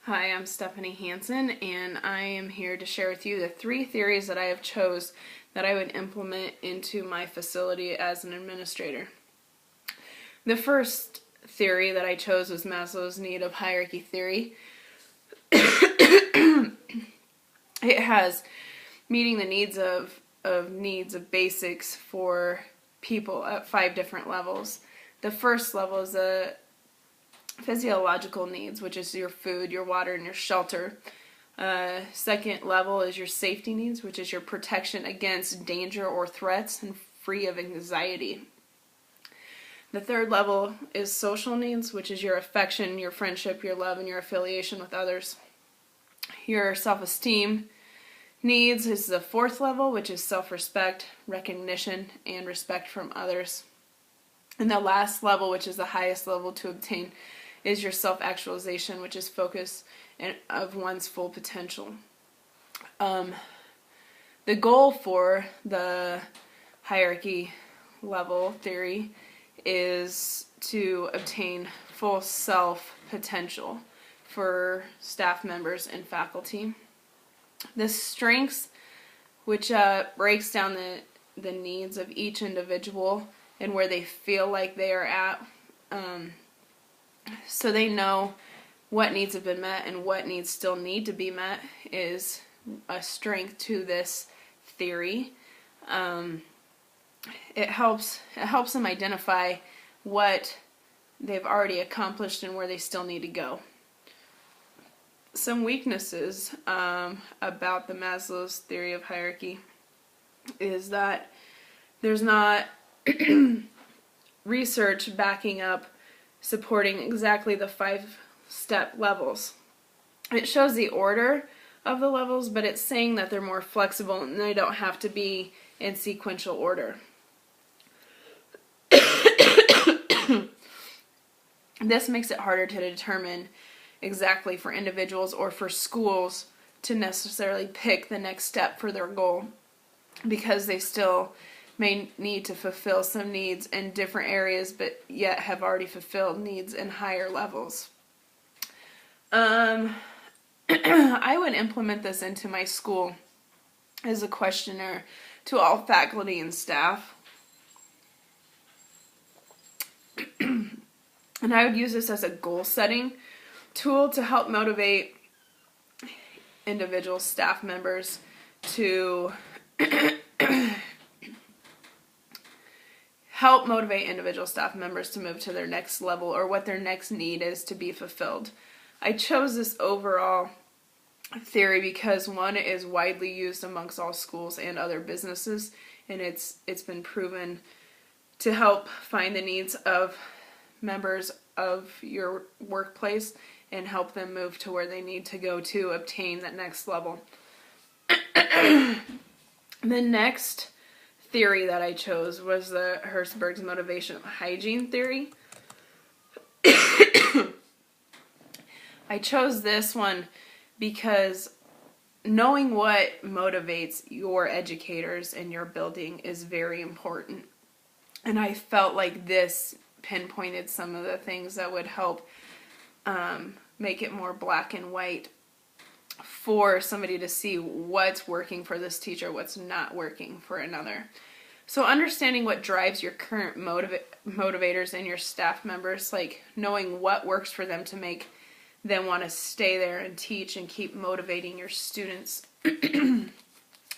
Hi, I'm Stephanie Hansen, and I am here to share with you the 3 theories that I have chose that I would implement into my facility as an administrator. The first theory that I chose was Maslow's need of hierarchy theory. It has meeting the needs of basics for people at 5 different levels. The first level is the physiological needs, which is your food, your water, and your shelter. Second level is your safety needs, which is your protection against danger or threats and free of anxiety. The third level is social needs, which is your affection, your friendship, your love, and your affiliation with others. Your self-esteem needs is the fourth level, which is self-respect, recognition, and respect from others. And the last level, which is the highest level to obtain, is your self-actualization, which is focus of one's full potential. The goal for the hierarchy level theory is to obtain full self-potential for staff members and faculty. The strengths, which breaks down the needs of each individual and where they feel like they are at, so they know what needs have been met and what needs still need to be met, is a strength to this theory. It helps them identify what they've already accomplished and where they still need to go. Some weaknesses about the Maslow's theory of hierarchy is that there's not research backing up supporting exactly the 5-step levels. It shows the order of the levels, but it's saying that they're more flexible and they don't have to be in sequential order. This makes it harder to determine exactly for individuals or for schools to necessarily pick the next step for their goal, because they still may need to fulfill some needs in different areas, but yet have already fulfilled needs in higher levels. I would implement this into my school as a questionnaire to all faculty and staff. And I would use this as a goal-setting tool to help motivate individual staff members to move to their next level or what their next need is to be fulfilled. I chose this overall theory because, one, it is widely used amongst all schools and other businesses, and it's been proven to help find the needs of members of your workplace and help them move to where they need to go to obtain that next level. The next theory that I chose was the Herzberg's motivational hygiene theory. I chose this one because knowing what motivates your educators in your building is very important. And I felt like this pinpointed some of the things that would help make it more black and white for somebody to see what's working for this teacher, what's not working for another. So understanding what drives your current motivators and your staff members, like knowing what works for them to make them want to stay there and teach and keep motivating your students.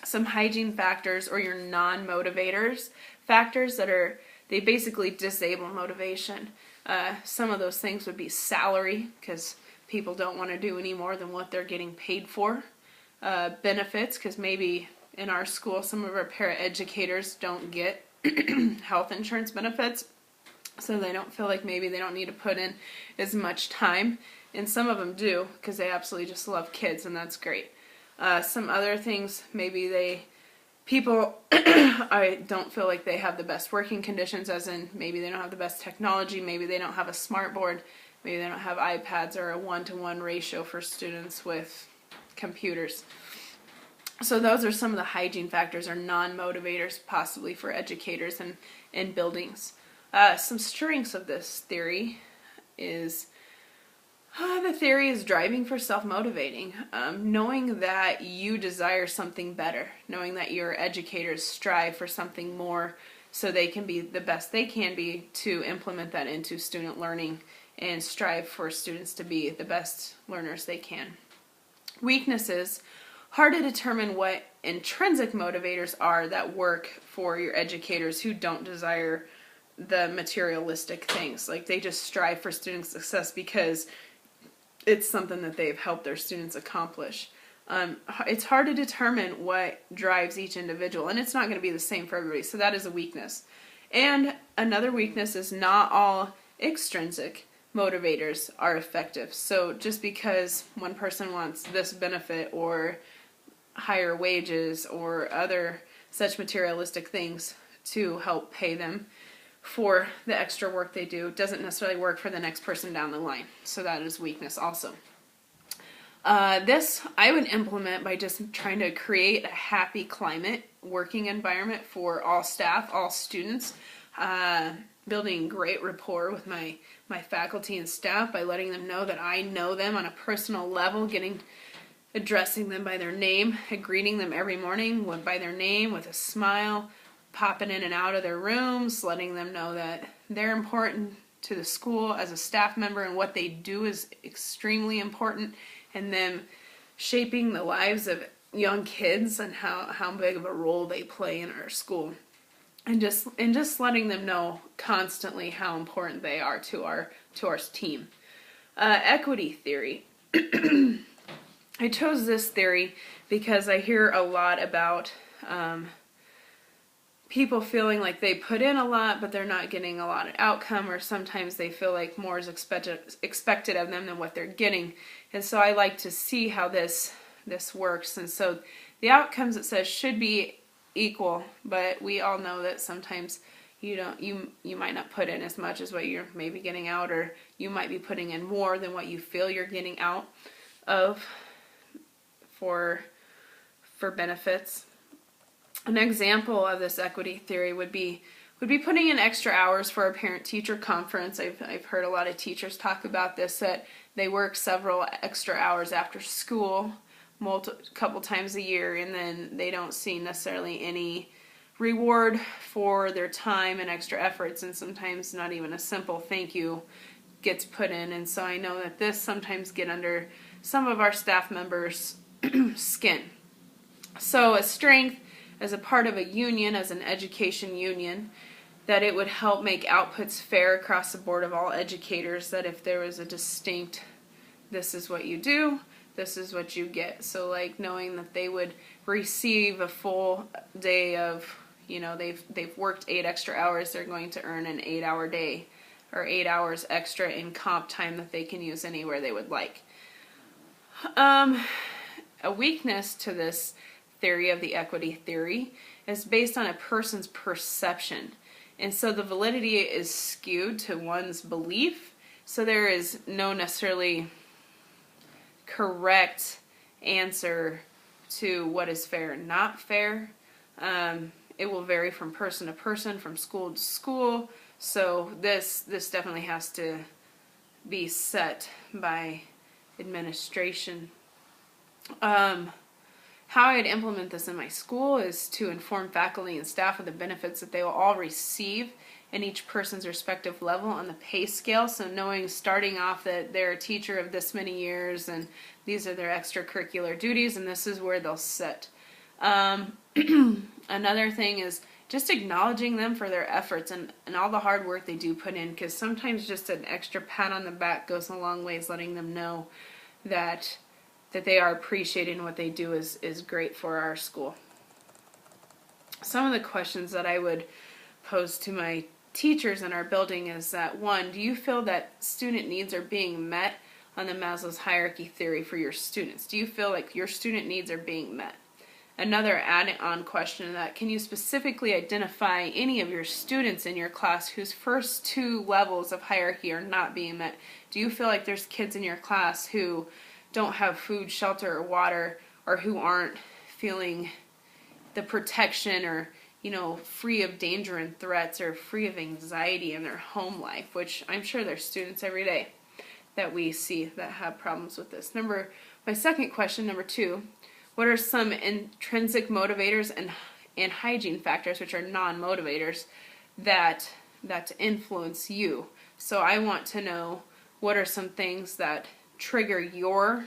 Some hygiene factors, or your non-motivators, factors that they basically disable motivation. Some of those things would be salary, because people don't want to do any more than what they're getting paid for. Benefits, because maybe in our school some of our paraeducators don't get health insurance benefits, so they don't feel like maybe they don't need to put in as much time. And some of them do, because they absolutely just love kids, and that's great. Some other things, maybe people I don't feel like they have the best working conditions, as in maybe they don't have the best technology, maybe they don't have a smart board, maybe they don't have iPads or a 1-to-1 ratio for students with computers. So those are some of the hygiene factors or non-motivators possibly for educators in buildings. Some strengths of this theory is The theory is driving for self-motivating. Knowing that you desire something better, knowing that your educators strive for something more so they can be the best they can be to implement that into student learning and strive for students to be the best learners they can. Weaknesses, hard to determine what intrinsic motivators are that work for your educators who don't desire the materialistic things. Like they just strive for student success because it's something that they've helped their students accomplish. It's hard to determine what drives each individual, and it's not going to be the same for everybody, so that is a weakness. And another weakness is not all extrinsic motivators are effective. So just because one person wants this benefit or higher wages or other such materialistic things to help pay them for the extra work they do doesn't necessarily work for the next person down the line. So that is weakness also. This I would implement by just trying to create a happy climate, working environment for all staff, all students, building great rapport with my faculty and staff by letting them know that I know them on a personal level, addressing them by their name, greeting them every morning by their name with a smile, popping in and out of their rooms, letting them know that they're important to the school as a staff member and what they do is extremely important, and them shaping the lives of young kids and how big of a role they play in our school. And just letting them know constantly how important they are to our team. Equity theory. I chose this theory because I hear a lot about people feeling like they put in a lot but they're not getting a lot of outcome, or sometimes they feel like more is expected of them than what they're getting. And so I like to see how this works. And so the outcomes, it says, should be equal, but we all know that sometimes you might not put in as much as what you're maybe getting out, or you might be putting in more than what you feel you're getting out of for benefits. An example of this equity theory would be putting in extra hours for a parent-teacher conference. I've heard a lot of teachers talk about this, that they work several extra hours after school couple times a year, and then they don't see necessarily any reward for their time and extra efforts, and sometimes not even a simple thank you gets put in. And so I know that this sometimes get under some of our staff members' skin. So a strength as a part of a union, as an education union, that it would help make outputs fair across the board of all educators, that if there was a distinct, this is what you do, this is what you get. So like knowing that they would receive a full day of, they've worked 8 extra hours, they're going to earn an 8-hour day or 8 hours extra in comp time that they can use anywhere they would like. A weakness to this theory of the equity theory is based on a person's perception. And so the validity is skewed to one's belief. So there is no necessarily correct answer to what is fair and not fair. It will vary from person to person, from school to school. So this definitely has to be set by administration. How I'd implement this in my school is to inform faculty and staff of the benefits that they will all receive in each person's respective level on the pay scale. So knowing starting off that they're a teacher of this many years and these are their extracurricular duties and this is where they'll sit. Another thing is just acknowledging them for their efforts and all the hard work they do put in, because sometimes just an extra pat on the back goes a long ways, letting them know that they are appreciating what they do is great for our school. Some of the questions that I would pose to my teachers in our building is that, 1, do you feel that student needs are being met on the Maslow's hierarchy theory for your students? Do you feel like your student needs are being met? Another add-on question to that, can you specifically identify any of your students in your class whose first 2 levels of hierarchy are not being met? Do you feel like there's kids in your class who don't have food, shelter, or water, or who aren't feeling the protection or, free of danger and threats or free of anxiety in their home life, which I'm sure there's students every day. that we see that have problems with this. My second question, number 2, what are some intrinsic motivators and hygiene factors, which are non-motivators, that influence you? So I want to know, what are some things that trigger your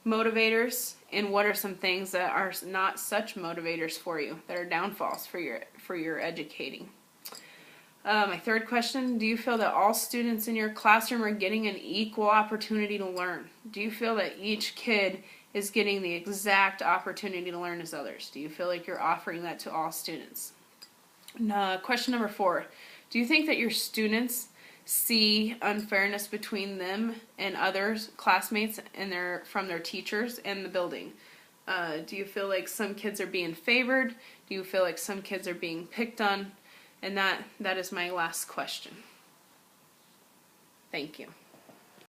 motivators, and what are some things that are not such motivators for you, that are downfalls for your educating? My third question, do you feel that all students in your classroom are getting an equal opportunity to learn? Do you feel that each kid is getting the exact opportunity to learn as others? Do you feel like you're offering that to all students? Question number 4, do you think that your students see unfairness between them and others, classmates, and from their teachers and the building? Do you feel like some kids are being favored? Do you feel like some kids are being picked on? And that is my last question. Thank you.